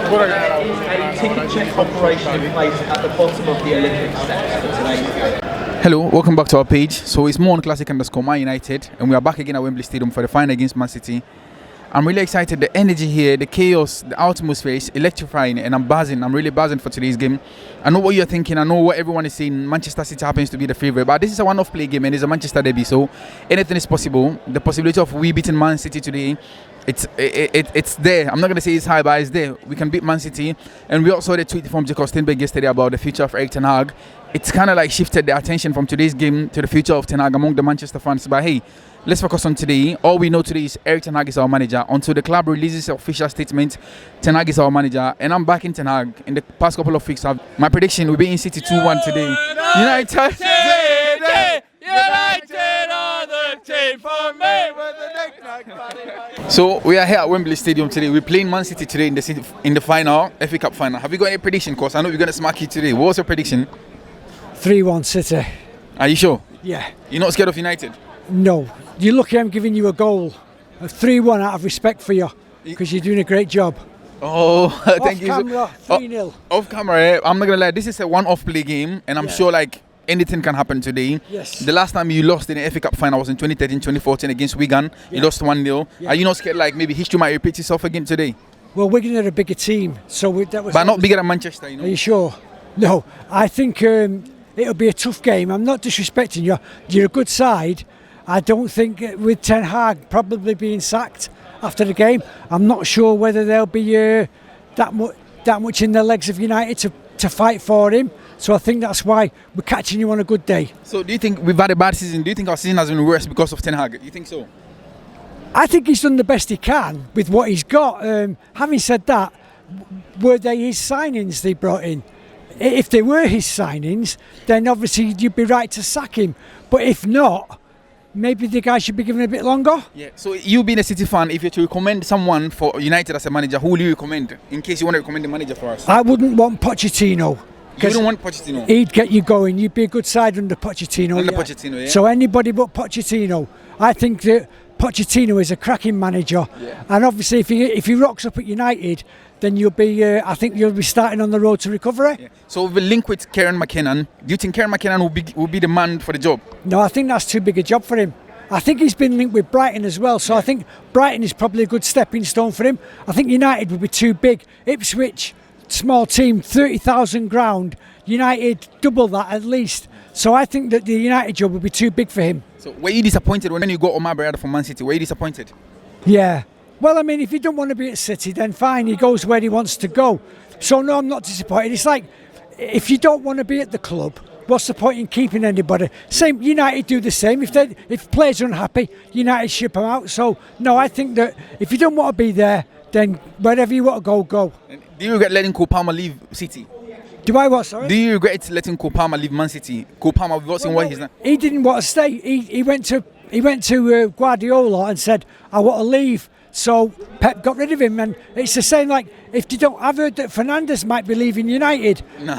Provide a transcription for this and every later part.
a ticket check operation in place at the bottom of the Olympic steps for today's game. Hello, welcome back to our page. So it's more on Classic_Man United, and we are back again at Wembley Stadium for the final against Man City. I'm really excited. The energy here, the chaos, the atmosphere is electrifying, and I'm buzzing. I'm really buzzing for today's game. I know what you're thinking. I know what everyone is saying. Manchester City happens to be the favourite, but this is a one-off play game, and it's a Manchester derby, so anything is possible. The possibility of we beating Man City today, it's there. I'm not going to say it's high, but it's there. We can beat Man City. And we also saw the tweet from Jacob Steinberg yesterday about the future of Erik Ten Hag. It's kind of like shifted the attention from today's game to the future of Ten Hag among the Manchester fans. But hey, let's focus on today. All we know today is Erik Ten Hag is our manager. Until the club releases an official statement, Ten Hag is our manager. And I'm backing Ten Hag. In the past couple of weeks, my prediction will be in City 2-1 today. United! United are the team for me with the neck. So we are here at Wembley Stadium today. We're playing Man City today in the final, FA Cup final. Have you got any prediction, Cos? I know we're going to smack you today. What's your prediction? 3-1 City. Are you sure? Yeah. You're not scared of United? No. You're lucky I'm giving you a goal. A 3-1 out of respect for you, because you're doing a great job. Oh, thank you. Off camera, 3-0. Off camera, I'm not going to lie. This is a one-off play game, and I'm sure like anything can happen today. Yes. The last time you lost in the FA Cup final was in 2013-2014 against Wigan. You lost 1-0. Yeah. Are you not scared like maybe history might repeat itself again today? Well, Wigan are a bigger team, so that was. But not bigger than Manchester, you know. Are you sure? No, I think it'll be a tough game. I'm not disrespecting you. You're a good side. I don't think with Ten Hag probably being sacked after the game, I'm not sure whether there'll be that much in the legs of United to fight for him. So I think that's why we're catching you on a good day. So do you think we've had a bad season? Do you think our season has been worse because of Ten Hag? You think so? I think he's done the best he can with what he's got. Having said that, were they his signings they brought in? If they were his signings, then obviously you'd be right to sack him. But if not, maybe the guy should be given a bit longer. Yeah. So you being a City fan, if you were to recommend someone for United as a manager, who will you recommend? In case you want to recommend a manager for us. I wouldn't want Pochettino. You wouldn't want Pochettino? He'd get you going. You'd be a good side under Pochettino. Pochettino, yeah. So anybody but Pochettino. I think that Pochettino is a cracking manager. Yeah. And obviously if he rocks up at United, then you'll be. I think you'll be starting on the road to recovery. Yeah. So with the link with Kieran McKinnon, do you think Kieran McKinnon will be the man for the job? No, I think that's too big a job for him. I think he's been linked with Brighton as well, so I think Brighton is probably a good stepping stone for him. I think United would be too big. Ipswich, small team, 30,000 ground. United, double that at least. So I think that the United job would be too big for him. So were you disappointed when you got Omar Berrada from Man City? Were you disappointed? Yeah. Well, I mean, if he don't want to be at City, then fine, he goes where he wants to go. So no, I'm not disappointed. It's like, if you don't want to be at the club, what's the point in keeping anybody? Same, United do the same. If players are unhappy, United ship them out. So no, I think that if you don't want to be there, then wherever you want to go, go. Do you regret letting Cole Palmer leave City? Do I what, sorry? Do you regret letting Cole Palmer leave Man City? Cole Palmer, we've not seen what he's done. He didn't want to stay. He went to Guardiola and said, I want to leave. So Pep got rid of him, and it's the same. Like if you don't, I've heard that Fernandes might be leaving United. No.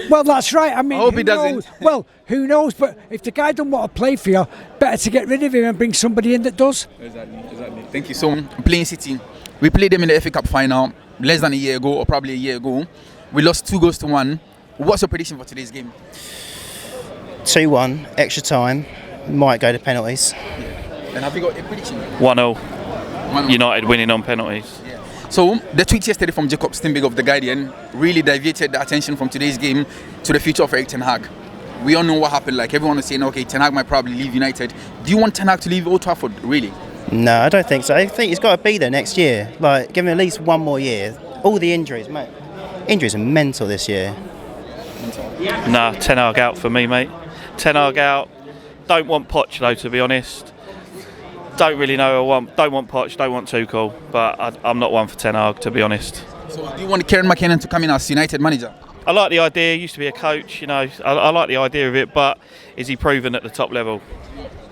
Well, that's right. I mean, I hope he doesn't. Well, who knows? But if the guy don't want to play for you, better to get rid of him and bring somebody in that does. Exactly. Thank you so much. Playing City, we played them in the FA Cup final less than a year ago, or probably a year ago. We lost 2-1. What's your prediction for today's game? 2-1, extra time. Might go to penalties. And have you got a prediction? 1-0. United winning on penalties. Yeah. So the tweet yesterday from Jacob Steinberg of The Guardian really diverted the attention from today's game to the future of Erik Ten Hag. We all know what happened. Like everyone was saying, okay, Ten Hag might probably leave United. Do you want Ten Hag to leave Old Trafford, really? No, I don't think so. I think he's got to be there next year. Like, give him at least one more year. All the injuries, mate. Injuries are mental this year. Nah, Ten Hag out for me, mate. Ten Hag out. Don't want Poch, though, to be honest. Don't really know who I want. Don't want Poch, don't want Tuchel. But I'm not one for Ten Hag, to be honest. So do you want Kieran McKinnon to come in as United manager? I like the idea. He used to be a coach, you know. I like the idea of it, but is he proven at the top level?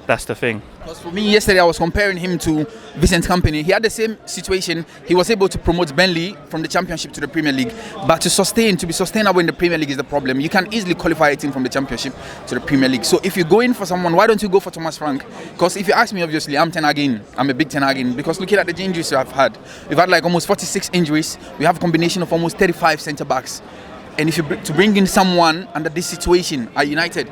That's the thing. Because for me yesterday, I was comparing him to Vincent Kompany. He had the same situation. He was able to promote Burnley from the Championship to the Premier League, but to be sustainable in the Premier League is the problem. You can easily qualify a team from the Championship to the Premier League. So if you go in for someone, why don't you go for Thomas Frank? Because if you ask me, obviously, I'm Ten Hag in. I'm a big Ten Hag in. Because looking at the injuries we've had like almost 46 injuries. We have a combination of almost 35 centre backs. And if you to bring in someone under this situation at United,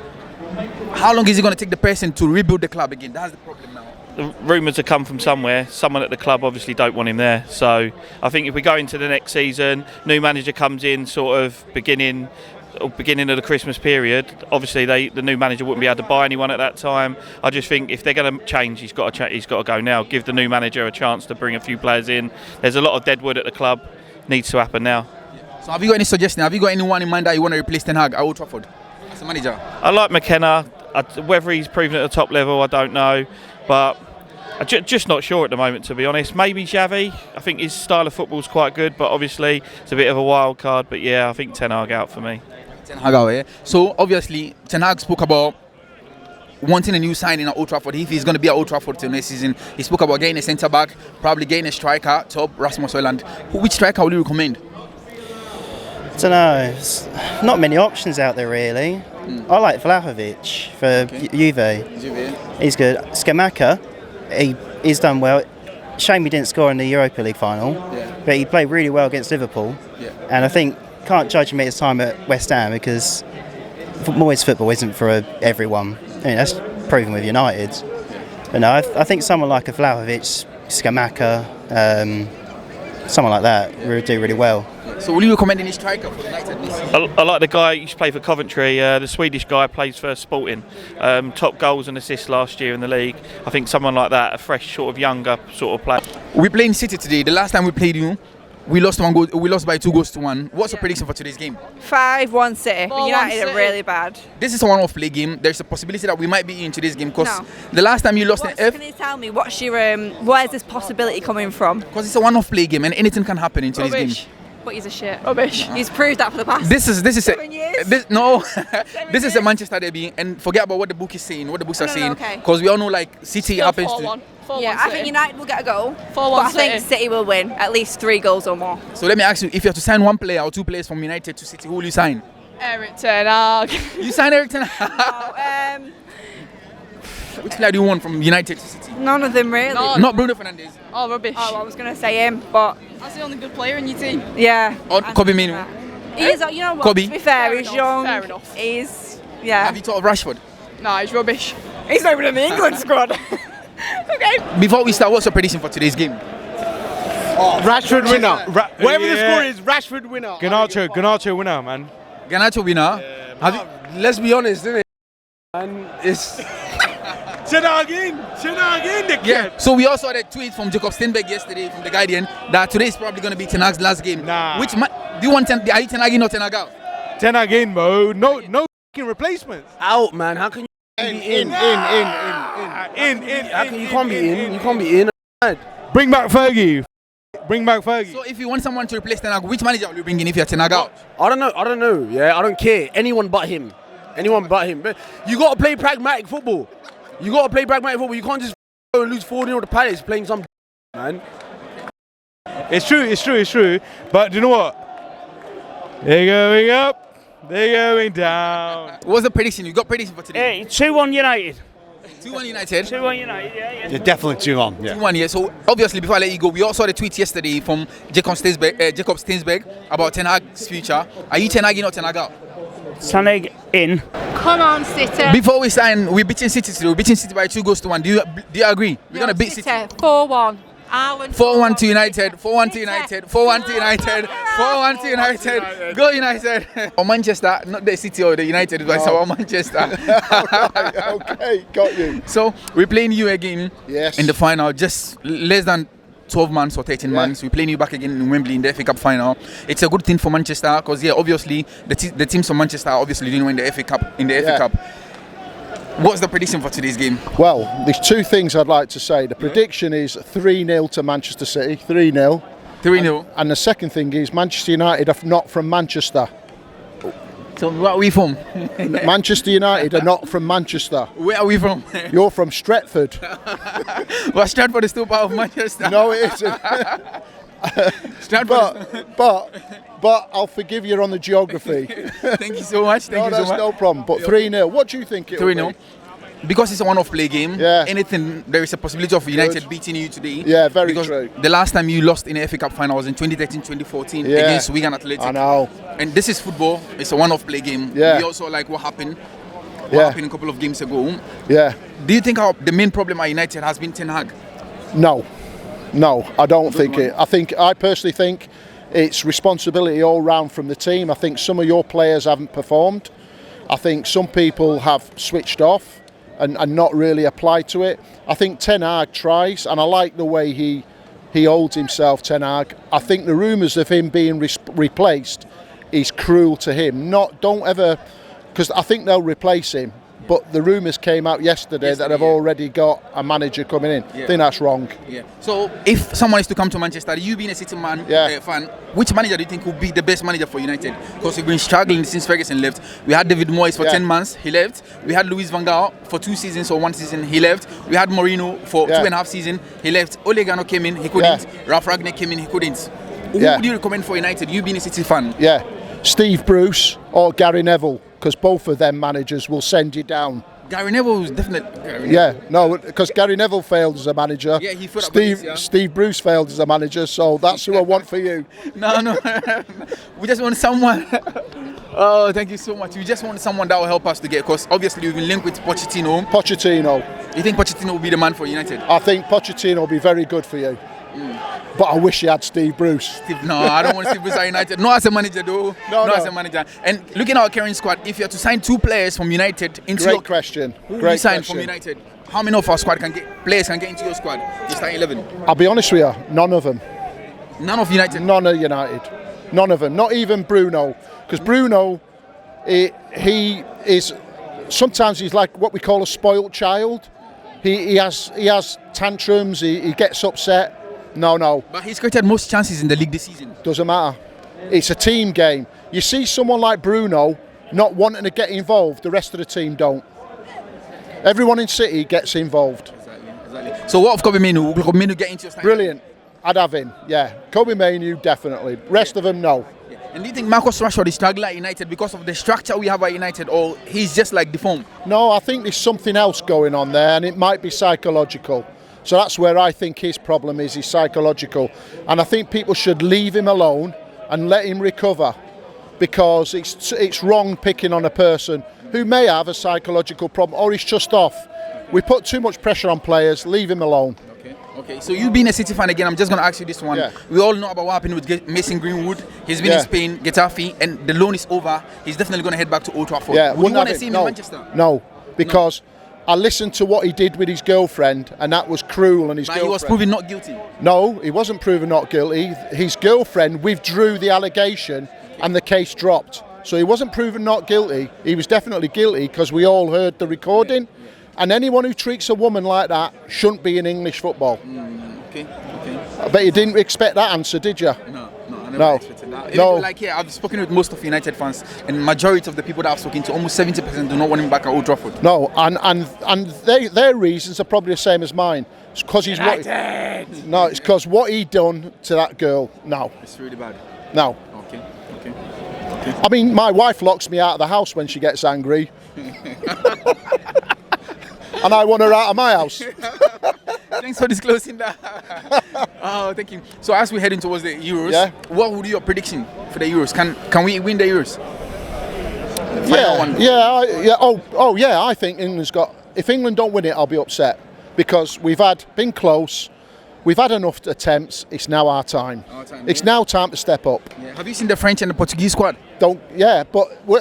how long is it going to take the person to rebuild the club again? That's the problem now. The rumours have come from somewhere. Someone at the club obviously don't want him there. So I think if we go into the next season, new manager comes in sort of beginning of the Christmas period. Obviously, the new manager wouldn't be able to buy anyone at that time. I just think if they're going to change, he's got to go now. Give the new manager a chance to bring a few players in. There's a lot of deadwood at the club. Needs to happen now. So have you got any suggestion? Have you got anyone in mind that you want to replace Ten Hag at Old Trafford as a manager? I like McKenna. Whether he's proven at the top level, I don't know. But I'm just not sure at the moment, to be honest. Maybe Xavi. I think his style of football is quite good, but obviously it's a bit of a wild card. But yeah, I think Ten Hag out for me. Ten Hag out, yeah. So obviously Ten Hag spoke about wanting a new signing at Old Trafford. If he's going to be at Old Trafford till next season, he spoke about getting a centre back, probably getting a striker, top Rasmus Højlund. Which striker would you recommend? I don't know. There's not many options out there really. I like Vlahovic for Juve. He's good. Skamaka, he's done well. Shame he didn't score in the Europa League final, but he played really well against Liverpool. And I think can't judge him at his time at West Ham because Moyes football isn't for everyone. I mean, that's proven with United. But no, I think someone like a Vlahovic, Skamaka, someone like that would do really well. So will you recommend any striker for United this season? I like the guy who used to play for Coventry, the Swedish guy plays for Sporting. Top goals and assists last year in the league. I think someone like that, a fresh sort of younger sort of player. We're playing City today. The last time we played you, we lost one goal. We lost by 2-1. What's your prediction for today's game? 5-1 City. But United are really bad. This is a one-off play game. There's a possibility that we might be in today's game because the last time you lost an F. Can you tell me what's your where's this possibility coming from? Because it's a one-off play game and anything can happen in today's game. But he's a shit. Rubbish. He's proved that for the past This is 7 years. This is a Manchester derby, and forget about what the book is saying, what the books are saying, because we all know like City Still happens 4-1. 4-1 Yeah, I City. think United will get a goal. 4-1 But I think City. City will win at least 3 goals or more. So let me ask you, if you have to sign one player or 2 players from United to City, who will you sign? Erik Ten Hag. You sign Erik Ten Hag. Which player do you want from United to City? None of them really. No. Not Bruno Fernandes. Oh, rubbish. Oh, I was going to say him, but That's the only good player in your team. yeah. Or Kobe Minu. He is, you know what, Kobe? to be fair, Fair he's enough, young. fair enough. He's, Have yeah. you thought of Rashford? No, he's rubbish. He's not even in the England squad. Okay. Before we start, what's your prediction for today's game? Rashford winner. Whatever the Yeah. score is, Rashford winner. Garnacho winner, man. Garnacho winner. Let's be honest, isn't it? And it's Ten Hag in, the Yeah. So we also had a tweet from Jacob Steinberg yesterday from The Guardian that today is probably going to be Ten Hag's last game. Nah. Do you want are you Ten Hag in or Ten Hag out? Ten Hag in, bro. No f***ing replacements. out, man. How can you be in? How You can't be in. You can't be in. Bring back Fergie. Bring back Fergie. So if you want someone to replace Ten Hag, which manager will you bring in if you're Ten Hag out? I don't know. Yeah, I don't care. Anyone but him. But you got to play pragmatic football. You can't just go and lose 4-0 to Palace playing some man. It's true. But do you know what? They're going up. They're going down. What's the prediction? You got prediction for today? 2-1 United. 2-1 United. 2-1 United, yeah. You're definitely 2-1. Yeah. 2-1, yeah. So obviously, before I let you go, we also had a tweet yesterday from Jacob Steinberg about Ten Hag's future. Are you Ten Hag in or Ten Hag out? Ten Hag in. Come on, City. Before we sign, we're beating City today. We're beating City by 2-1. Do you agree? We're gonna beat City. 4-1. 4-1 to United. 4-1 to United. 4-1 to United. 4-1 to United. Go United. Or Manchester, not the City or the United, but it's our Manchester. Okay, got you. So we're playing you again Yes. in the final. Just less than 12 months or 13 months. We're playing you back again in Wembley in the FA Cup final. It's a good thing for Manchester because obviously the teams from Manchester are obviously didn't win the FA Cup FA Cup. What's the prediction for today's game? Well, there's 2 things I'd like to say. The prediction is 3-0 to Manchester City. 3-0. 3-0. And the second thing is Manchester United are not from Manchester. So where are we from? Manchester United are not from Manchester. Where are we from? You're from Stretford. Well, Stratford is still part of Manchester. No, it isn't. But I'll forgive you on the geography. Thank you so much. Thank you so much. No problem. But 3-0. What do you think it will be? 3-0. Because it's a one-off play game, Yeah. anything, there is a possibility of United beating you today. Yeah, very because true. The last time you lost in the FA Cup final was in 2013-2014 Yeah. against Wigan Athletic. I know. And this is football. It's a one-off play game. Yeah. We also like what happened. Yeah. Happened a couple of games ago. Yeah. Do you think the main problem at United has been Ten Hag? No, I don't think it. I personally think it's responsibility all round from the team. I think some of your players haven't performed. I think some people have switched off and not really applied to it. I think Ten Hag tries, and I like the way he holds himself, Ten Hag. I think the rumours of him being replaced is cruel to him. Don't ever, because I think they'll replace him. But the rumours came out yesterday that they've already got a manager coming in. Yeah. I think that's wrong. Yeah. So if someone is to come to Manchester, you being a City fan, which manager do you think would be the best manager for United? Because we've been struggling since Ferguson left. We had David Moyes for 10 months, he left. We had Louis van Gaal for 2 seasons or 1 season, he left. We had Mourinho for 2.5 seasons, he left. Ole Gunnar came in, he couldn't. Ralph Ragnick came in, he couldn't. Who would you recommend for United? You being a City fan? Yeah, Steve Bruce or Gary Neville, because both of them managers will send you down. Gary Neville was definitely. Because Gary Neville failed as a manager. Yeah, he failed. Steve Bruce failed as a manager, so that's who I want for you. No. We just want someone. Oh, thank you so much. We just want someone that will help us to get, because obviously we've been linked with Pochettino. You think Pochettino will be the man for United? I think Pochettino will be very good for you. But I wish you had Steve Bruce. No, I don't want Steve Bruce at United. Not as a manager, though. No, as a manager. And looking at our current squad, if you had to sign 2 players from United into Great question. Who would you sign from United? How many of our squad players can get into your squad? You start 11. I'll be honest with you, none of them. None of United? None of United. None of them. Not even Bruno. Because Bruno, he is, sometimes he's like what we call a spoilt child. He has tantrums, he gets upset. No. But he's created most chances in the league this season. Doesn't matter. It's a team game. You see someone like Bruno not wanting to get involved, the rest of the team don't. Everyone in City gets involved. Exactly. So what of Kobe Mainoo? Will Kobe Mainoo get into your style? Brilliant. I'd have him, yeah. Kobe Mainoo, definitely. Rest of them, no. And do you think Marcus Rashford is struggling at United because of the structure we have at United, or he's just like deformed? No, I think there's something else going on there, and it might be psychological. So that's where I think his problem is, he's psychological. And I think people should leave him alone and let him recover, because it's wrong picking on a person who may have a psychological problem, or he's just off. We put too much pressure on players, leave him alone. Okay, so you being a City fan again, I'm just going to ask you this one. Yeah. We all know about what happened with Mason Greenwood. He's been in Spain, Getafe, and the loan is over. He's definitely going to head back to Old Trafford. Yeah, Would you want to see him in Manchester? No, because I listened to what he did with his girlfriend, and that was cruel. And he was proven not guilty. No, he wasn't proven not guilty. His girlfriend withdrew the allegation, and the case dropped. So he wasn't proven not guilty. He was definitely guilty, because we all heard the recording. And anyone who treats a woman like that shouldn't be in English football. Okay. I bet you didn't expect that answer, did you? No, I never expected that. I've spoken with most of United fans, and majority of the people that I've spoken to, almost 70% do not want him back at Old Trafford. No, and their reasons are probably the same as mine. It's because it's because what he done to that girl. No, it's really bad. No. Okay. I mean, my wife locks me out of the house when she gets angry. And I want her out of my house. Thanks for disclosing that. Oh, thank you. So as we're heading towards the Euros, what would be your prediction for the Euros? Can we win the Euros? I think England's got. If England don't win it, I'll be upset, because we've been close. We've had enough attempts. It's now our time. It's now time to step up. Yeah. Have you seen the French and the Portuguese squad? But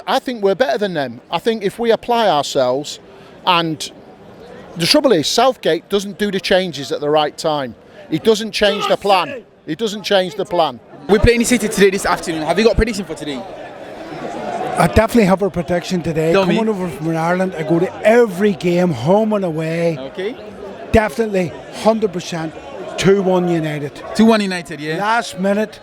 I think we're better than them. I think if we apply ourselves, and the trouble is, Southgate doesn't do the changes at the right time. He doesn't change the plan. We're playing City today this afternoon. Have you got a prediction for today? I definitely have a prediction today. Tell me. Coming over from Ireland, I go to every game, home and away. Okay. Definitely, 100%, 2-1 United. 2-1 United, yeah. Last minute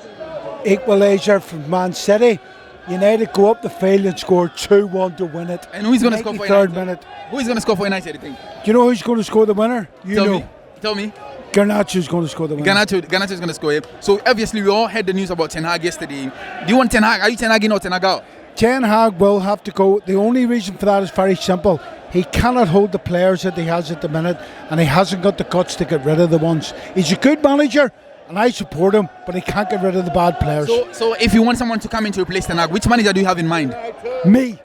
equaliser from Man City. United go up the field and score 2-1 to win it. And who's going to score for Third United? minute. Who is going to score for United, you think? Do you know who's going to score the winner? Tell me. Garnacho's going to score the winner. Garnacho's going to score. So obviously we all heard the news about Ten Hag yesterday. Do you want Ten Hag? Are you Ten Hag in or Ten Hag out? Ten Hag will have to go. The only reason for that is very simple. He cannot hold the players that he has at the minute, and he hasn't got the guts to get rid of the ones. He's a good manager, and I support him, but he can't get rid of the bad players. So if you want someone to come in to replace Ten Hag, which manager do you have in mind? Me.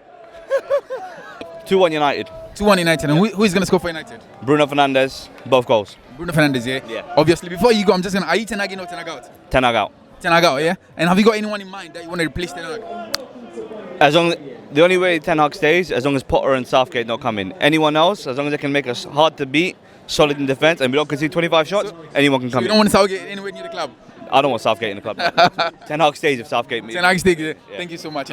2-1 United. 2-1 United. And who is going to score for United? Bruno Fernandes, both goals. Bruno Fernandes, yeah? Yeah. Obviously, before you go, I'm just going to... Are you Ten Hag in or Ten Hag out? Ten Hag out. Ten Hag out, yeah? And have you got anyone in mind that you want to replace Ten Hag? The only way Ten Hag stays, as long as Potter and Southgate don't come in. Anyone else, as long as they can make us hard to beat, solid in defence, and we don't concede 25 shots, anyone can come in. You don't want Southgate anywhere near the club? I don't want Southgate in the club. Ten Hag stays if Southgate meets. Ten Hag stays, yeah. Thank you so much.